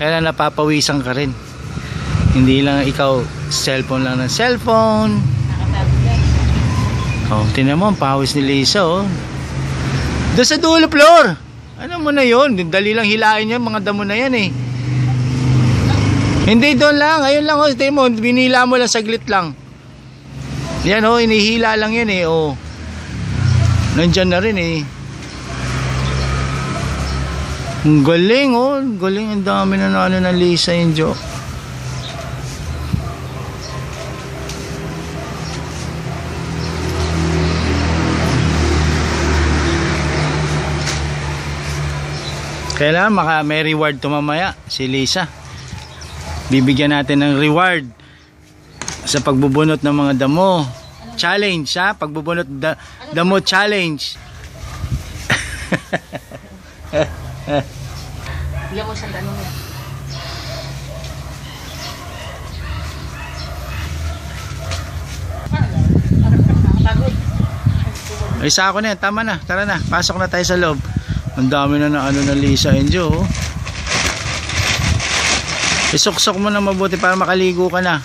Kaya napapawisan ka rin. Hindi lang ikaw cellphone lang ng cellphone. Oh, tingnan mo ang pawis ni Lisa, oh. Doon sa dulo floor. Ano mo na yun? Dali lang hilain yan, mga damo na yan eh. Hindi doon lang, ayun lang, oh. Tingnan mo, binila mo lang saglit lang. Yan, oh, inihila lang yan eh, oh. Nandyan na rin eh. Ang galing, oh. Galing, ang dami na ng Lisa yung joke. Kailangan may reward to mamaya si Lisa. Bibigyan natin ng reward sa pagbubunot ng mga damo. Challenge, ha? Pagbubunot damo challenge. Bigyan mo siyang tanong. Ay, sa ako na yan. Tama na. Tara na. Pasok na tayo sa loob. Ang dami na ng Lisa and Joe, oh. Isuksok mo na mabuti para makaligo ka na.